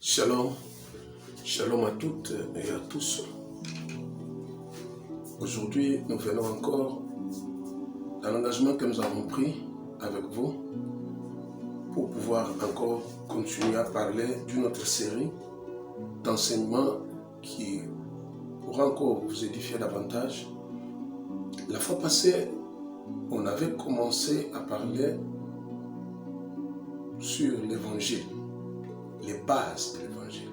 Shalom, shalom à toutes et à tous. Aujourd'hui, nous venons encore dans l'engagement que nous avons pris avec vous pour pouvoir encore continuer à parler d'une autre série d'enseignements qui pourra encore vous édifier davantage. La fois passée, on avait commencé à parler sur l'évangile, les bases de l'évangile.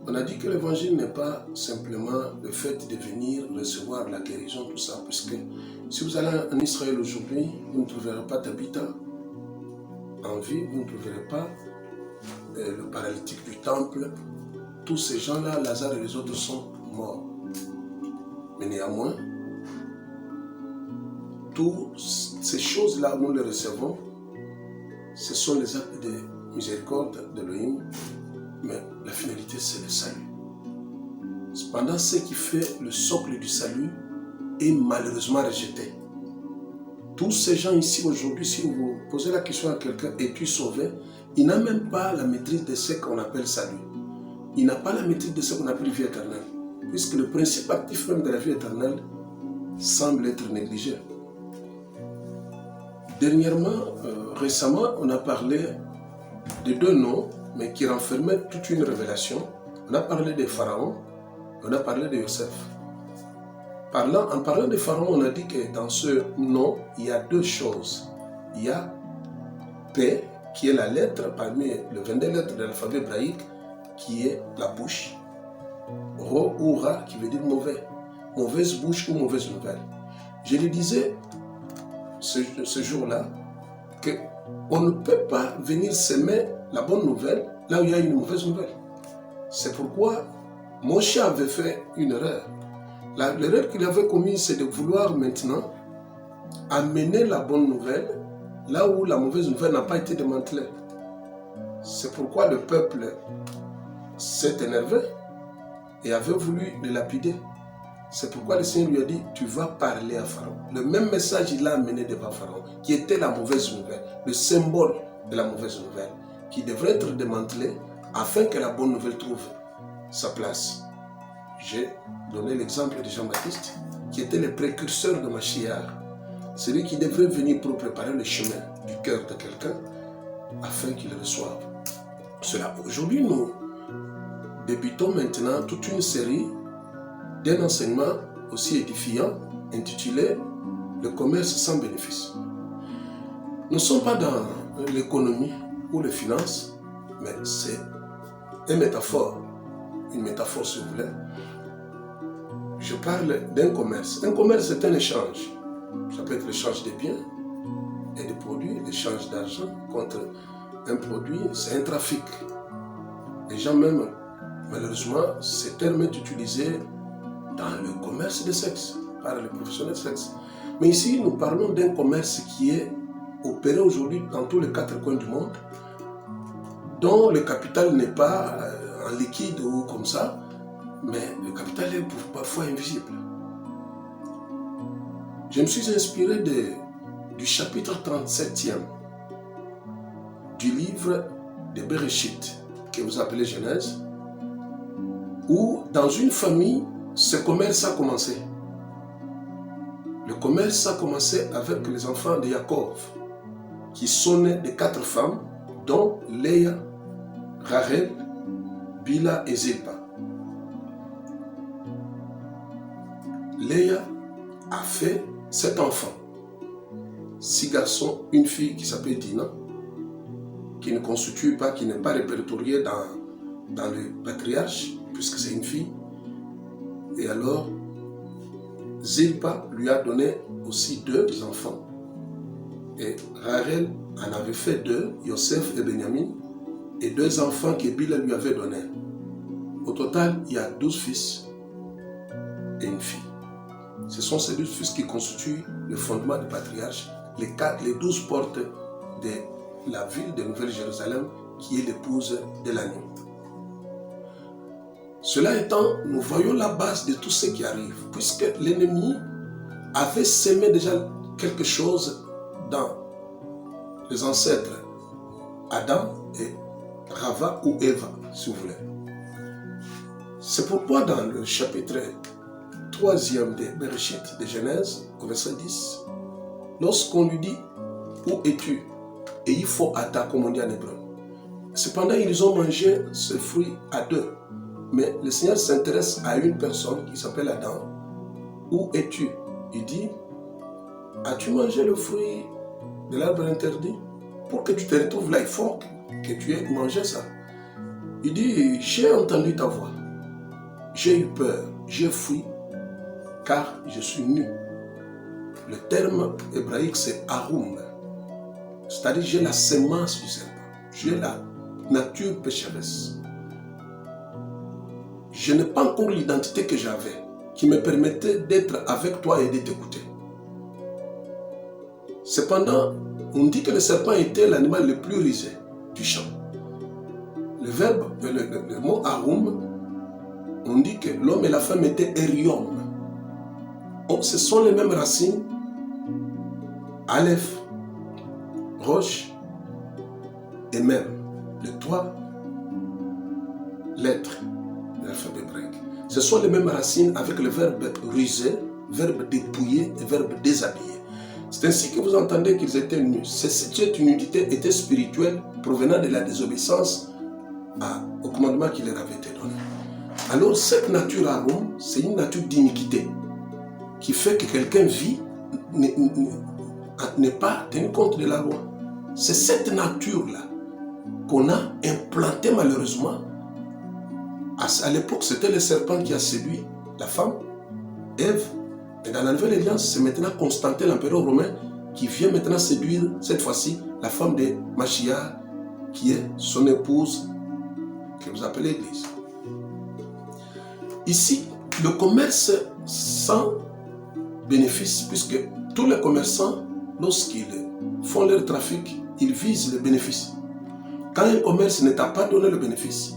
On a dit que l'évangile n'est pas simplement le fait de venir recevoir la guérison, tout ça, puisque si vous allez en Israël aujourd'hui, vous ne trouverez pas d'habitants en vie, vous ne trouverez pas le paralytique du temple. Tous ces gens-là, Lazare et les autres, sont morts. Mais néanmoins, toutes ces choses-là, nous les recevons, ce sont les actes de miséricorde d'Elohim, mais la finalité, c'est le salut. Cependant, ce qui fait le socle du salut est malheureusement rejeté. Tous ces gens ici aujourd'hui, si vous posez la question à quelqu'un, es-tu sauvé? Il n'a même pas la maîtrise de ce qu'on appelle salut. Il n'a pas la maîtrise de ce qu'on appelle vie éternelle, puisque le principe actif même de la vie éternelle semble être négligé. Dernièrement, récemment, on a parlé de deux noms, mais qui renfermaient toute une révélation. On a parlé de Pharaon, on a parlé de Joseph. En parlant de Pharaon, on a dit que dans ce nom, il y a deux choses. Il y a P, qui est la lettre parmi les 22 lettres de l'alphabet hébraïque, qui est la bouche. Ro ou Ra, qui veut dire mauvais. Mauvaise bouche ou mauvaise nouvelle. Je le disais ce jour-là, qu'on ne peut pas venir semer la bonne nouvelle là où il y a une mauvaise nouvelle. C'est pourquoi Moshe avait fait une erreur. L'erreur qu'il avait commise, c'est de vouloir maintenant amener la bonne nouvelle là où la mauvaise nouvelle n'a pas été démantelée. C'est pourquoi le peuple s'est énervé et avait voulu le lapider. C'est pourquoi le Seigneur lui a dit, tu vas parler à Pharaon. Le même message, il l'a amené devant Pharaon, qui était la mauvaise nouvelle, le symbole de la mauvaise nouvelle, qui devrait être démantelé afin que la bonne nouvelle trouve sa place. J'ai donné l'exemple de Jean-Baptiste, qui était le précurseur de Mashiach, celui qui devrait venir pour préparer le chemin du cœur de quelqu'un afin qu'il reçoive cela. Aujourd'hui, nous débutons maintenant toute une série d'un enseignement aussi édifiant intitulé « Le commerce sans bénéfice ». Nous ne sommes pas dans l'économie ou les finances, mais c'est une métaphore si vous voulez. Je parle d'un commerce. Un commerce, c'est un échange. Ça peut être l'échange des biens et des produits, l'échange d'argent contre un produit, c'est un trafic. Les gens même, malheureusement, ce terme est utilisé dans le commerce de sexe, par les professionnels de sexe. Mais ici, nous parlons d'un commerce qui est opéré aujourd'hui dans tous les quatre coins du monde, dont le capital n'est pas en liquide ou comme ça, mais le capital est parfois invisible. Je me suis inspiré du chapitre 37e du livre de Bereshit, que vous appelez Genèse, où dans une famille, ce commerce a commencé. Le commerce a commencé avec les enfants de Jacob, qui sont nés de 4 femmes, dont Léa, Rachel, Bila et Zilpa. Léa a fait 7 enfants, 6 garçons, une fille qui s'appelle Dina, qui ne constitue pas, qui n'est pas répertoriée dans le patriarche, puisque c'est une fille. Et alors, Zilpa lui a donné aussi 2 enfants. Et Rachel en avait fait 2, Yosef et Benjamin, et 2 enfants que Bila lui avait donnés. Au total, il y a 12 fils et une fille. Ce sont ces 12 fils qui constituent le fondement du patriarche, les 12 portes de la ville de Nouvelle-Jérusalem, qui est l'épouse de l'agneau. Cela étant, nous voyons la base de tout ce qui arrive, puisque l'ennemi avait sémé déjà quelque chose dans les ancêtres Adam et Rava ou Eva, si vous voulez. C'est pourquoi dans le chapitre 3e de Bereshit, de Genèse, au verset 10, lorsqu'on lui dit « Où es-tu » et il faut Ata, comme on dit en hébreu. Cependant, ils ont mangé ce fruit à deux. Mais le Seigneur s'intéresse à une personne qui s'appelle Adam. « Où es-tu » Il dit « As-tu mangé le fruit de l'arbre interdit? Pour que tu te retrouves là, il faut que tu aies mangé ça. » Il dit « J'ai entendu ta voix. J'ai eu peur, j'ai fui, car je suis nu. » Le terme hébraïque, c'est Arum. C'est-à-dire, j'ai la sémence du serpent. J'ai la nature pécheresse. Je n'ai pas encore l'identité que j'avais, qui me permettait d'être avec toi et de t'écouter. Cependant, on dit que le serpent était l'animal le plus rusé du champ. Le mot Arum, on dit que l'homme et la femme étaient Erium. Ce sont les mêmes racines, Aleph, Roche et même, les trois lettres de l'alphabet grec. Ce sont les mêmes racines avec le verbe ruser, verbe dépouiller et verbe déshabiller. C'est ainsi que vous entendez qu'ils étaient nus. Cette nudité était spirituelle provenant de la désobéissance au commandement qui leur avait été donné. Alors cette nature Arum, c'est une nature d'iniquité qui fait que quelqu'un vit, n'est pas tenu compte de la loi. C'est cette nature-là qu'on a implantée malheureusement. À l'époque, c'était le serpent qui a séduit la femme, Ève. Et dans la Nouvelle Alliance, c'est maintenant Constantin, l'empereur romain, qui vient maintenant séduire, cette fois-ci, la femme de Machiach, qui est son épouse, que vous appelez l'Église. Ici, le commerce sans bénéfice, puisque tous les commerçants, lorsqu'ils font leur trafic, ils visent le bénéfice. Quand un commerce ne t'a pas donné le bénéfice,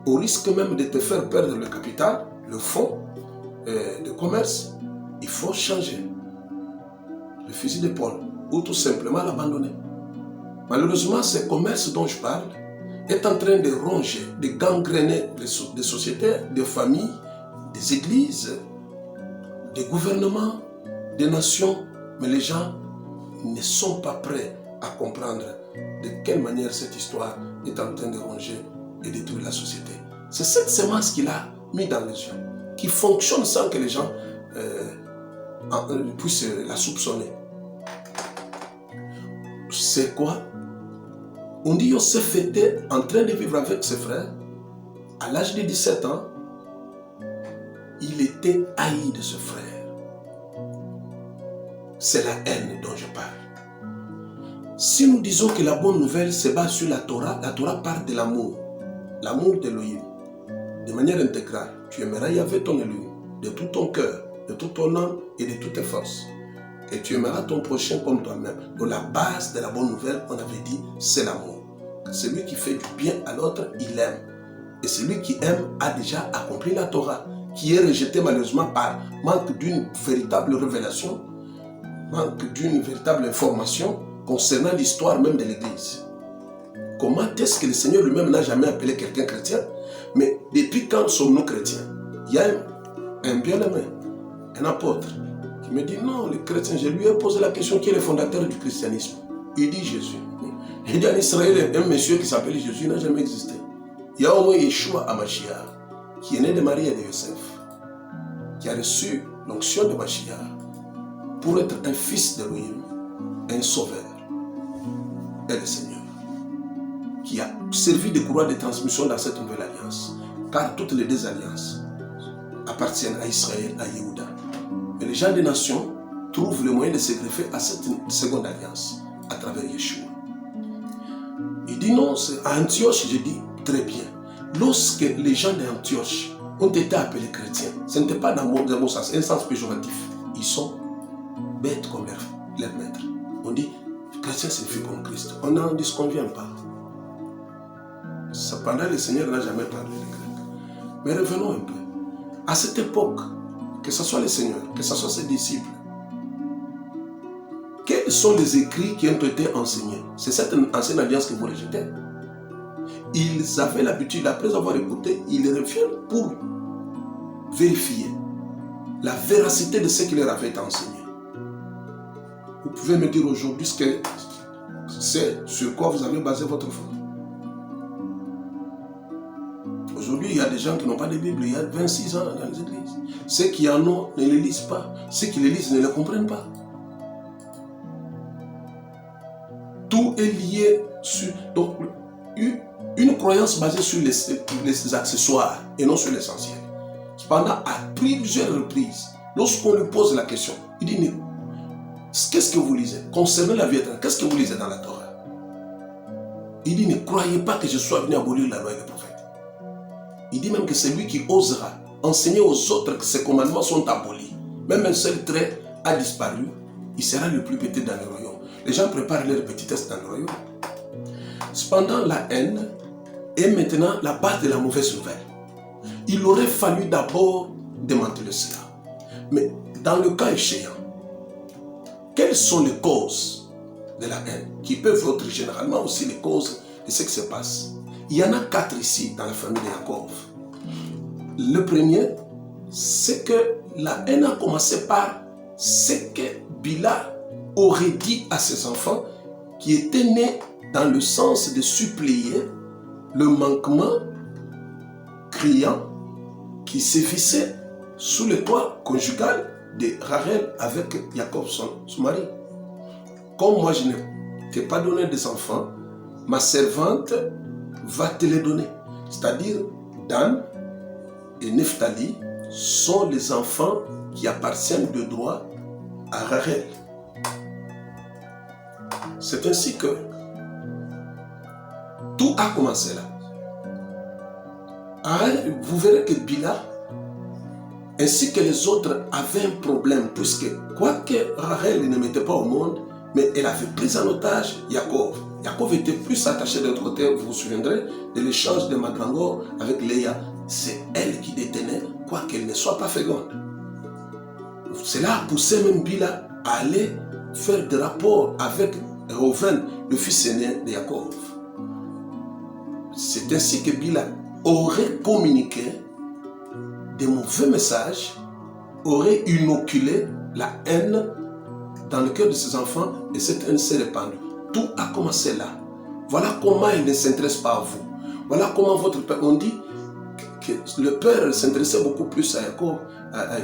au risque même de te faire perdre le capital, le fonds de commerce, il faut changer le fusil d'épaule ou tout simplement l'abandonner. Malheureusement, ce commerce dont je parle est en train de ronger, de gangréner des sociétés, des familles, des églises, des gouvernements, des nations, mais les gens ne sont pas prêts à comprendre de quelle manière cette histoire est en train de ronger et détruire la société. C'est cette sémence qu'il a mis dans les gens, qui fonctionne sans que les gens puissent la soupçonner. C'est quoi? On dit Yosef était en train de vivre avec ses frères. À l'âge de 17 ans, il était haï de ce frère. C'est la haine dont je parle. Si nous disons que la bonne nouvelle se base sur la Torah part de l'amour d'Elohim, de manière intégrale. Tu aimeras Yahvé ton Elohim, de tout ton cœur, de toute ton âme et de toutes tes forces. Et tu aimeras ton prochain comme toi-même. Donc la base de la bonne nouvelle, on avait dit, c'est l'amour. Celui qui fait du bien à l'autre, il aime. Et celui qui aime a déjà accompli la Torah, qui est rejetée malheureusement par manque d'une véritable révélation, manque d'une véritable information concernant l'histoire même de l'Église. Comment est-ce que le Seigneur lui-même n'a jamais appelé quelqu'un chrétien? Mais depuis quand sommes-nous chrétiens? Il y a un bien-aimé, un apôtre, qui me dit non, les chrétiens, je lui ai posé la question qui est le fondateur du christianisme. Il dit Jésus. Il dit en Israël, un monsieur qui s'appelle Jésus n'a jamais existé. Il y a au moins Yeshua à Mashiach, qui est né de Marie et de Yosef, qui a reçu l'onction de Mashiach pour être un fils d'Elohim, un sauveur, et le Seigneur, qui a servi de courroie de transmission dans cette nouvelle alliance, car toutes les deux alliances appartiennent à Israël, à Yehuda. Mais les gens des nations trouvent le moyen de se greffer à cette seconde alliance à travers Yeshua. Il dit non, à Antioche, je dis très bien. Lorsque les gens d'Antioche ont été appelés chrétiens, ce n'était pas dans mon sens, un sens péjoratif. Ils sont bêtes comme leur maître. On dit chrétien signifie comme Christ. On n'en disconvient pas. Cependant, le Seigneur n'a jamais parlé de Grec. Mais revenons un peu. À cette époque, que ce soit le Seigneur, que ce soit ses disciples, quels sont les écrits qui ont été enseignés? C'est cette ancienne alliance que vous rejetez. ils avaient l'habitude, après avoir écouté, ils reviennent pour vérifier la véracité de ce qui leur avait été enseigné. Vous pouvez me dire aujourd'hui ce que c'est sur quoi vous avez basé votre foi. Aujourd'hui, il y a des gens qui n'ont pas de Bible, il y a 26 ans dans les églises. Ceux qui en ont ne les lisent pas. Ceux qui les lisent ne les comprennent pas. Tout est lié sur... Donc, une croyance basée sur les accessoires et non sur l'essentiel. Cependant, à plusieurs reprises, lorsqu'on lui pose la question, il dit, qu'est-ce que vous lisez? Concernant la vie éternelle, qu'est-ce que vous lisez dans la Torah? Il dit, ne croyez pas que je sois venu abolir la loi et les prophètes. Il dit même que c'est lui qui osera enseigner aux autres que ces commandements sont abolis. Même un seul trait a disparu, il sera le plus petit dans le royaume. Les gens préparent leur petitesse dans le royaume. Cependant, la haine est maintenant la base de la mauvaise nouvelle. Il aurait fallu d'abord démanteler cela. Mais dans le cas échéant, quelles sont les causes de la haine qui peuvent être généralement aussi les causes de ce qui se passe? Il y en a 4 ici dans la famille de Jacob. Le premier, c'est que la haine a commencé par ce que Bila aurait dit à ses enfants qui étaient nés dans le sens de supplier le manquement criant qui sévissait sous le toit conjugal de Rachel avec Jacob, son mari. Comme moi je ne t'ai pas donné des enfants, ma servante va te les donner. C'est-à-dire Dan et Nephtali sont les enfants qui appartiennent de droit à Rachel. C'est ainsi que tout a commencé là. Vous verrez que Bila, ainsi que les autres, avaient un problème, puisque quoique Rachel ne mettait pas au monde, mais elle avait pris en otage Jacob. Jacob était plus attaché de l'autre côté, vous vous souviendrez, de l'échange de Madrangor avec Léa. C'est elle qui détenait, quoiqu'elle ne soit pas féconde. Cela a poussé même Bila à aller faire des rapports avec Reuven, le fils aîné de Jacob. C'est ainsi que Bila aurait communiqué des mauvais messages, aurait inoculé la haine dans le cœur de ses enfants et cette haine s'est répandue. Tout a commencé là. Voilà comment il ne s'intéresse pas à vous. Voilà comment votre père, on dit que le père s'intéressait beaucoup plus à Jacob, à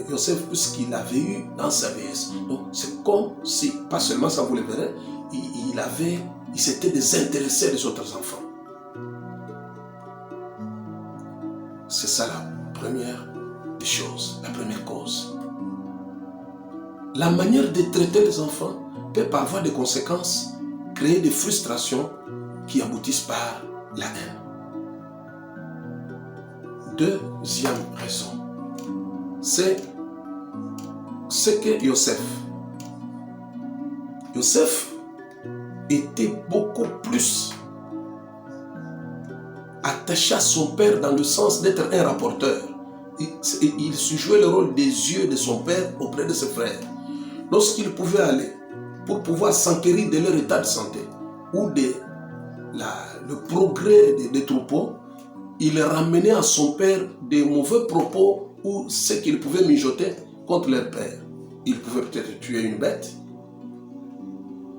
Joseph, puisqu'il avait eu dans sa vieillesse. Donc c'est comme si, pas seulement ça vous le verrez, il s'était désintéressé des autres enfants. C'est ça la première des choses, la première cause. La manière de traiter les enfants peut avoir des conséquences, créer des frustrations qui aboutissent par la haine. Deuxième raison, c'est ce que Joseph était beaucoup plus attaché à son père dans le sens d'être un rapporteur. Il se jouait le rôle des yeux de son père auprès de ses frères. Lorsqu'il pouvait aller pour pouvoir s'enquérir de leur état de santé ou de le progrès des troupeaux, il ramenait à son père des mauvais propos ou ce qu'il pouvait mijoter contre leur père. Il pouvait peut-être tuer une bête,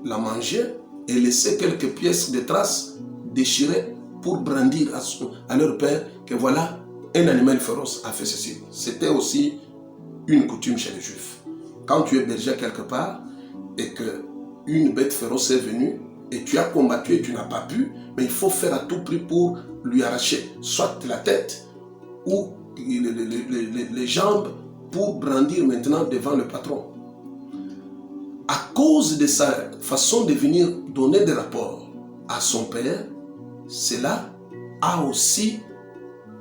la manger et laisser quelques pièces de traces déchirées pour brandir à leur père que voilà, un animal féroce a fait ceci. C'était aussi une coutume chez les Juifs. Quand tu es berger quelque part et qu'une bête féroce est venue et tu as combattu et tu n'as pas pu, mais il faut faire à tout prix pour lui arracher soit la tête ou les jambes pour brandir maintenant devant le patron. À cause de sa façon de venir donner des rapports à son père, cela a aussi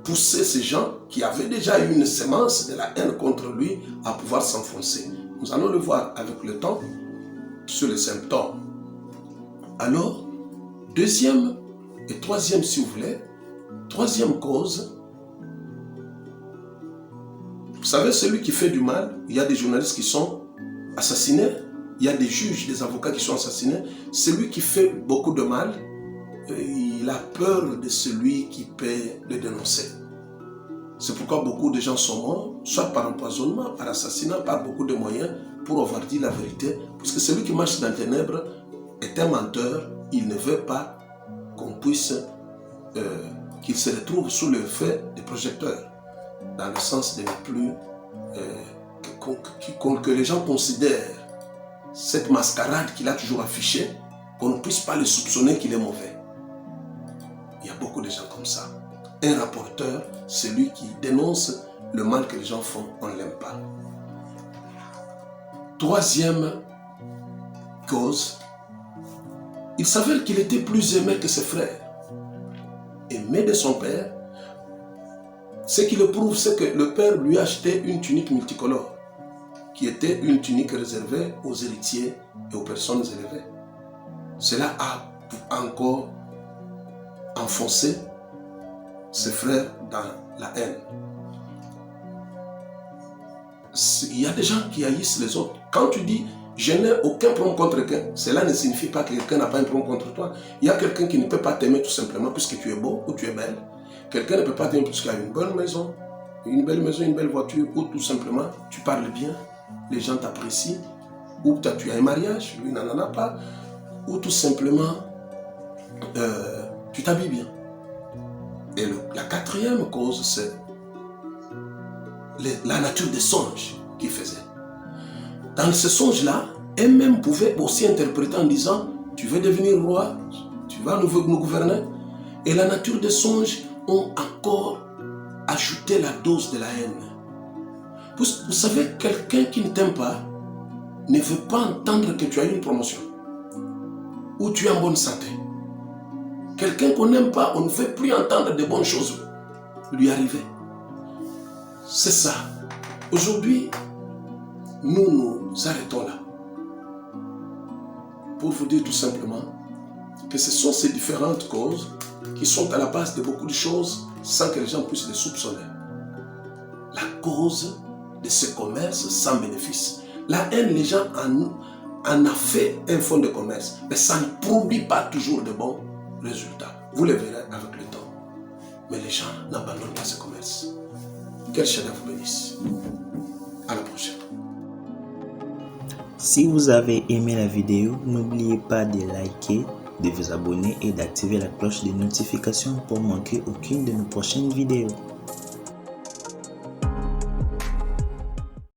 poussé ces gens qui avaient déjà eu une sémence de la haine contre lui à pouvoir s'enfoncer. Nous allons le voir avec le temps sur les symptômes. Alors, deuxième et troisième si vous voulez, troisième cause, vous savez, celui qui fait du mal, il y a des journalistes qui sont assassinés, il y a des juges, des avocats qui sont assassinés. Celui qui fait beaucoup de mal il a peur de celui qui peut le dénoncer. C'est pourquoi beaucoup de gens sont morts, soit par empoisonnement, par assassinat, par beaucoup de moyens, pour avoir dit la vérité. Puisque celui qui marche dans les ténèbres est un menteur, il ne veut pas qu'on puisse, qu'il se retrouve sous le feu des projecteurs. Dans le sens de ne plus, que les gens considèrent cette mascarade qu'il a toujours affichée, qu'on ne puisse pas le soupçonner qu'il est mauvais. Il y a beaucoup de gens comme ça. Un rapporteur, celui qui dénonce le mal que les gens font, on ne l'aime pas. Troisième cause, il s'avère qu'il était plus aimé que ses frères. Aimé de son père, ce qui le prouve, c'est que le père lui a acheté une tunique multicolore, qui était une tunique réservée aux héritiers et aux personnes élevées. Cela a encore enfoncé ses frères dans la haine. Il y a des gens qui haïssent les autres. Quand tu dis « je n'ai aucun problème contre quelqu'un », cela ne signifie pas que quelqu'un n'a pas un problème contre toi. Il y a quelqu'un qui ne peut pas t'aimer tout simplement puisque tu es beau ou tu es belle. Quelqu'un ne peut pas t'aimer puisqu'il a une bonne maison, une belle voiture, ou tout simplement tu parles bien, les gens t'apprécient, ou tu as un mariage, lui n'en a pas, ou tout simplement tu t'habilles bien. Et la quatrième cause, c'est la nature des songes qu'il faisait. Dans ce songe-là, elle-même pouvait aussi interpréter en disant « tu veux devenir roi, tu vas nous gouverner ». Et la nature des songes ont encore ajouté la dose de la haine. Vous savez, quelqu'un qui ne t'aime pas ne veut pas entendre que tu as une promotion ou tu es en bonne santé. Quelqu'un qu'on n'aime pas, on ne veut plus entendre de bonnes choses lui arriver. C'est ça. Aujourd'hui, nous nous arrêtons là pour vous dire tout simplement que ce sont ces différentes causes qui sont à la base de beaucoup de choses sans que les gens puissent les soupçonner. La cause de ce commerce sans bénéfice. La haine, les gens en a fait un fonds de commerce, mais ça ne produit pas toujours de bons résultats. Vous le verrez avec le temps. Mais les gens n'abandonnent pas ce commerce. Quel Shaddai vous bénisse. À la prochaine. Si vous avez aimé la vidéo, n'oubliez pas de liker, de vous abonner et d'activer la cloche de notification pour manquer aucune de nos prochaines vidéos.